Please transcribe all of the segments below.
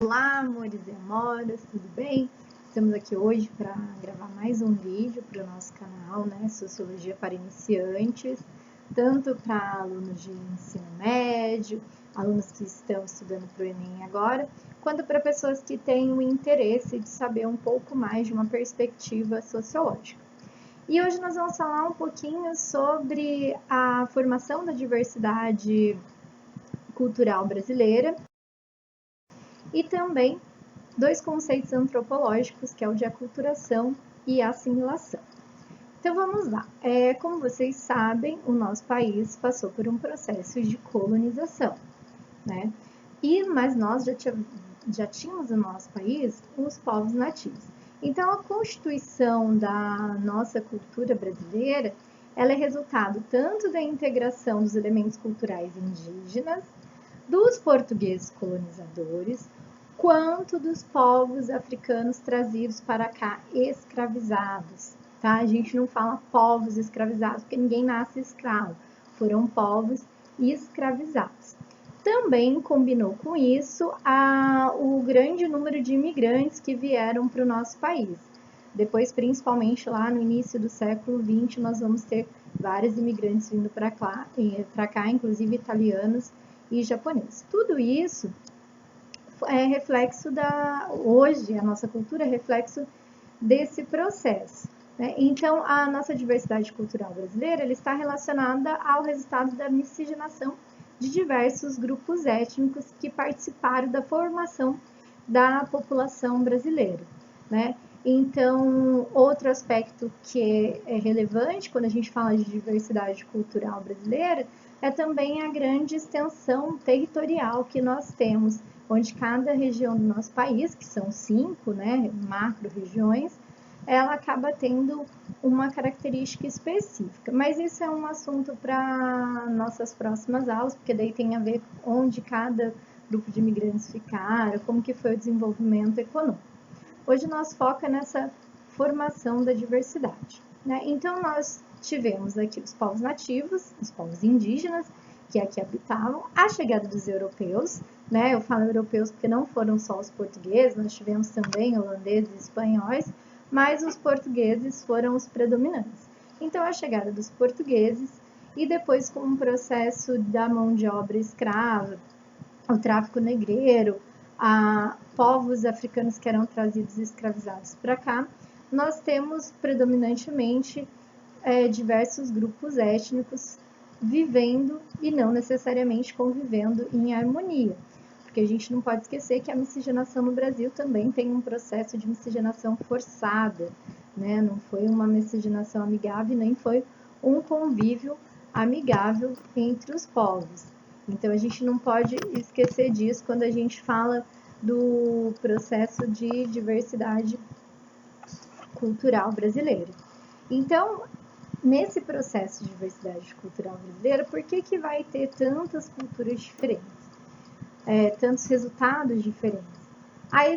Olá, amores e amoras, tudo bem? Estamos aqui hoje para gravar mais um vídeo para o nosso canal, né? Sociologia para iniciantes, tanto para alunos de ensino médio, alunos que estão estudando para o Enem agora, quanto para pessoas que têm o interesse de saber um pouco mais de uma perspectiva sociológica. E hoje nós vamos falar um pouquinho sobre a formação da diversidade cultural brasileira e também dois conceitos antropológicos, que é o de aculturação e assimilação. Então vamos lá. Como vocês sabem, o nosso país passou por um processo de colonização, né? Mas nós já tínhamos no nosso país os povos nativos. Então a constituição da nossa cultura brasileira, ela é resultado tanto da integração dos elementos culturais indígenas, dos portugueses colonizadores, quanto dos povos africanos trazidos para cá escravizados, tá? A gente não fala povos escravizados porque ninguém nasce escravo, foram povos escravizados. Também combinou com isso o grande número de imigrantes que vieram para o nosso país. Depois, principalmente lá no início do século XX, nós vamos ter vários imigrantes vindo para cá, inclusive italianos e japoneses. Tudo isso é reflexo hoje, a nossa cultura é reflexo desse processo, né? Então, a nossa diversidade cultural brasileira ela está relacionada ao resultado da miscigenação de diversos grupos étnicos que participaram da formação da população brasileira, né? Então, outro aspecto que é relevante quando a gente fala de diversidade cultural brasileira é também a grande extensão territorial que nós temos, onde cada região do nosso país, que são 5, né, macro-regiões, ela acaba tendo uma característica específica. Mas isso é um assunto para nossas próximas aulas, porque daí tem a ver onde cada grupo de imigrantes ficaram, como que foi o desenvolvimento econômico. Hoje nosso foco é nessa formação da diversidade, né? Então nós tivemos aqui os povos nativos, os povos indígenas, que aqui habitavam, a chegada dos europeus, né? Eu falo europeus porque não foram só os portugueses, nós tivemos também holandeses e espanhóis, mas os portugueses foram os predominantes. Então a chegada dos portugueses e depois com o processo da mão de obra escrava, o tráfico negreiro, a povos africanos que eram trazidos e escravizados para cá, nós temos predominantemente diversos grupos étnicos vivendo e não necessariamente convivendo em harmonia. Porque a gente não pode esquecer que a miscigenação no Brasil também tem um processo de miscigenação forçada, né? Não foi uma miscigenação amigável, nem foi um convívio amigável entre os povos. Então a gente não pode esquecer disso quando a gente fala do processo de diversidade cultural brasileira. Então, nesse processo de diversidade cultural brasileira, por que vai ter tantas culturas diferentes? Tantos resultados diferentes? A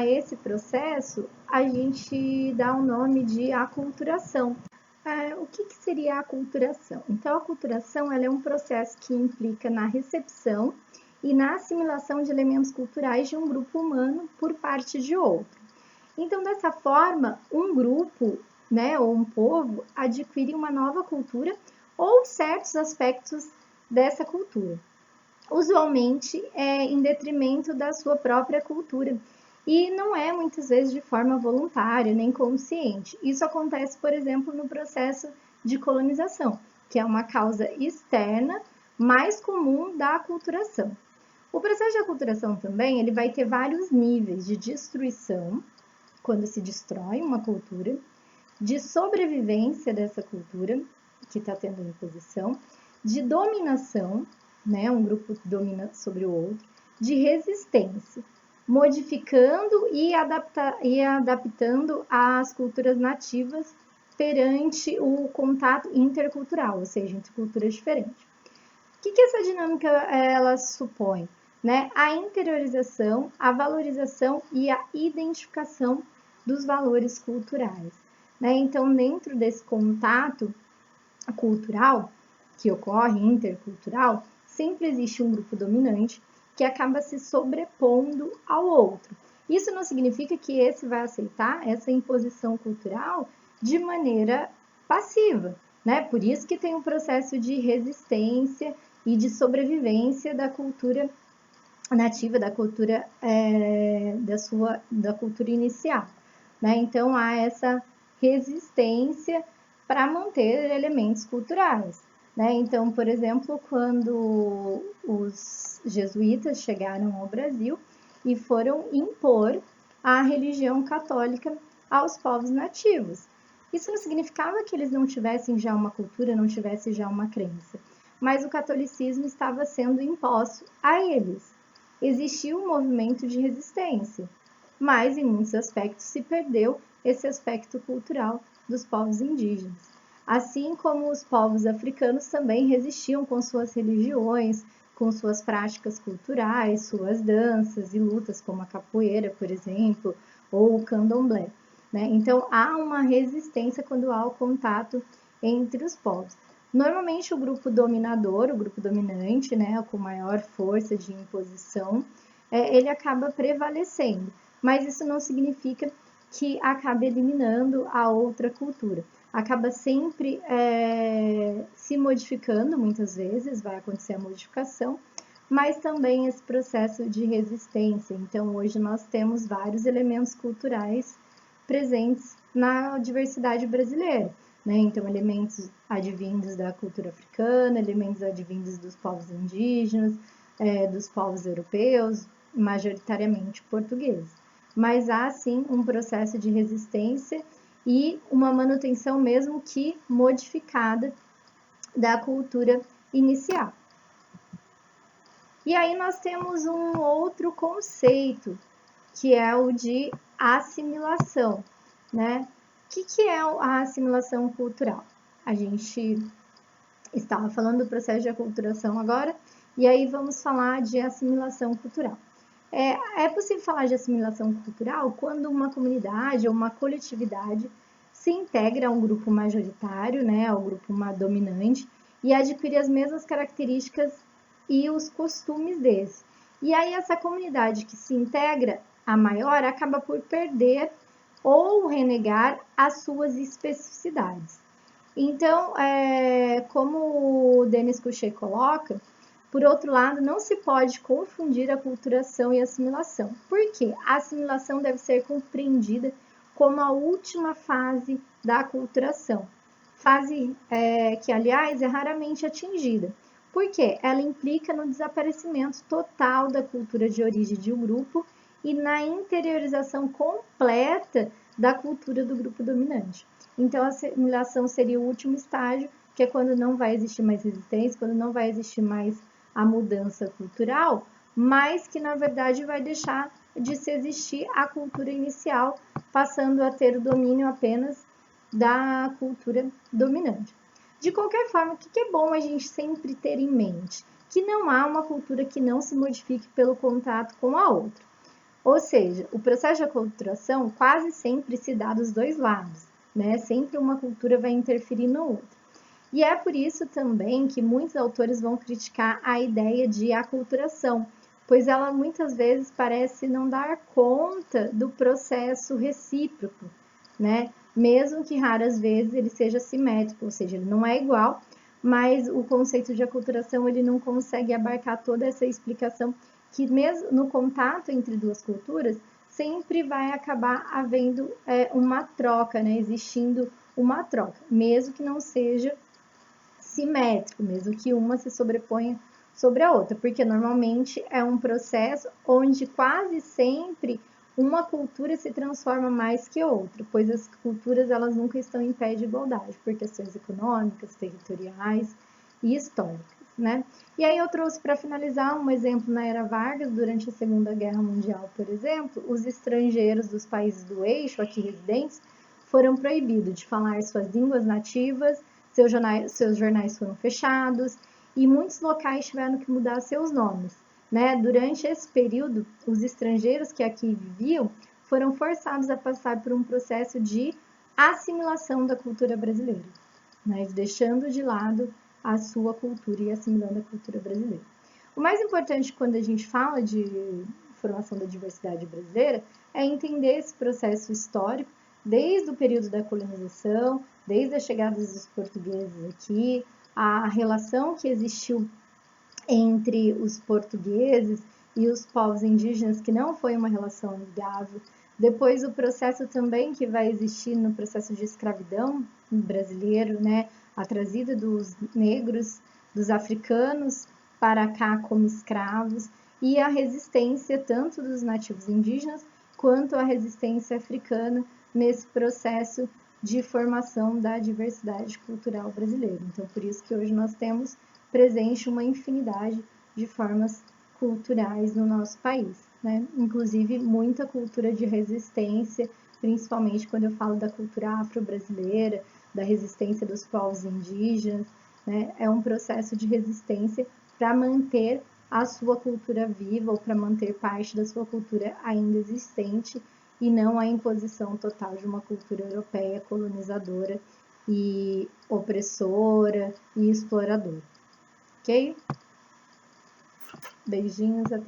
esse processo, a gente dá o nome de aculturação. O que seria a aculturação? Então, a aculturação ela é um processo que implica na recepção e na assimilação de elementos culturais de um grupo humano por parte de outro. Então, dessa forma, um grupo, né, ou um povo adquire uma nova cultura ou certos aspectos dessa cultura, usualmente em detrimento da sua própria cultura. E não é muitas vezes de forma voluntária nem consciente. Isso acontece, por exemplo, no processo de colonização, que é uma causa externa mais comum da aculturação. O processo de aculturação também ele vai ter vários níveis de destruição, quando se destrói uma cultura, de sobrevivência dessa cultura, que está tendo imposição, de dominação, né, um grupo domina sobre o outro, de resistência, modificando e adaptando as culturas nativas perante o contato intercultural, ou seja, entre culturas diferentes. O que essa dinâmica ela supõe? Né? A interiorização, a valorização e a identificação dos valores culturais. Né? Então, dentro desse contato cultural que ocorre, intercultural, sempre existe um grupo dominante que acaba se sobrepondo ao outro. Isso não significa que esse vai aceitar essa imposição cultural de maneira passiva, né? Por isso que tem um processo de resistência e de sobrevivência da cultura nativa, da cultura da cultura inicial, né? Então há essa resistência para manter elementos culturais, né? Então, por exemplo, quando os jesuítas chegaram ao Brasil e foram impor a religião católica aos povos nativos, isso não significava que eles não tivessem já uma cultura, não tivessem já uma crença, mas o catolicismo estava sendo imposto a eles. Existiu um movimento de resistência, mas em muitos aspectos se perdeu esse aspecto cultural dos povos indígenas. Assim como os povos africanos também resistiam com suas religiões, com suas práticas culturais, suas danças e lutas, como a capoeira, por exemplo, ou o candomblé, né? Então, há uma resistência quando há o contato entre os povos. Normalmente, o grupo dominador, o grupo dominante, né, com maior força de imposição, ele acaba prevalecendo, mas isso não significa que acabe eliminando a outra cultura. Acaba sempre se modificando, muitas vezes vai acontecer a modificação, mas também esse processo de resistência. Então, hoje nós temos vários elementos culturais presentes na diversidade brasileira, né? Então, elementos advindos da cultura africana, elementos advindos dos povos indígenas, dos povos europeus, majoritariamente portugueses. Mas há, sim, um processo de resistência e uma manutenção mesmo que modificada da cultura inicial. E aí nós temos um outro conceito, que é o de assimilação, né? O que é a assimilação cultural? A gente estava falando do processo de aculturação agora, e aí vamos falar de assimilação cultural. É possível falar de assimilação cultural quando uma comunidade ou uma coletividade se integra a um grupo majoritário, né, ao grupo dominante, e adquire as mesmas características e os costumes desse. E aí essa comunidade que se integra a maior acaba por perder ou renegar as suas especificidades. Então, como o Denis Couchet coloca, por outro lado, não se pode confundir aculturação e assimilação. Por quê? A assimilação deve ser compreendida como a última fase da aculturação, fase que, aliás, é raramente atingida. Por quê? Ela implica no desaparecimento total da cultura de origem de um grupo e na interiorização completa da cultura do grupo dominante. Então, a assimilação seria o último estágio, que é quando não vai existir mais resistência, quando não vai existir mais a mudança cultural, mas que, na verdade, vai deixar de se existir a cultura inicial, passando a ter o domínio apenas da cultura dominante. De qualquer forma, o que é bom a gente sempre ter em mente? Que não há uma cultura que não se modifique pelo contato com a outra. Ou seja, o processo de aculturação quase sempre se dá dos dois lados, né? Sempre uma cultura vai interferir no outro. E é por isso também que muitos autores vão criticar a ideia de aculturação, pois ela muitas vezes parece não dar conta do processo recíproco, né? Mesmo que raras vezes ele seja simétrico, ou seja, ele não é igual, mas o conceito de aculturação ele não consegue abarcar toda essa explicação que mesmo no contato entre duas culturas sempre vai acabar havendo uma troca, né? Existindo uma troca, mesmo que não seja simétrico, mesmo que uma se sobreponha sobre a outra, porque normalmente é um processo onde quase sempre uma cultura se transforma mais que outra, pois as culturas elas nunca estão em pé de igualdade, por questões econômicas, territoriais e históricas, né? E aí eu trouxe para finalizar um exemplo na Era Vargas, durante a Segunda Guerra Mundial, por exemplo, os estrangeiros dos países do eixo, aqui residentes, foram proibidos de falar suas línguas nativas, seus jornais foram fechados e muitos locais tiveram que mudar seus nomes, né? Durante esse período, os estrangeiros que aqui viviam foram forçados a passar por um processo de assimilação da cultura brasileira, né? Deixando de lado a sua cultura e assimilando a cultura brasileira. O mais importante quando a gente fala de formação da diversidade brasileira é entender esse processo histórico desde o período da colonização, desde a chegada dos portugueses aqui, a relação que existiu entre os portugueses e os povos indígenas, que não foi uma relação amigável. Depois o processo também que vai existir no processo de escravidão brasileiro, né? A trazida dos negros, dos africanos para cá como escravos e a resistência tanto dos nativos indígenas quanto a resistência africana nesse processo de formação da diversidade cultural brasileira. Então, por isso que hoje nós temos presente uma infinidade de formas culturais no nosso país, né? Inclusive muita cultura de resistência, principalmente quando eu falo da cultura afro-brasileira, da resistência dos povos indígenas, né? É um processo de resistência para manter a sua cultura viva ou para manter parte da sua cultura ainda existente e não a imposição total de uma cultura europeia colonizadora e opressora e exploradora. Ok? Beijinhos, até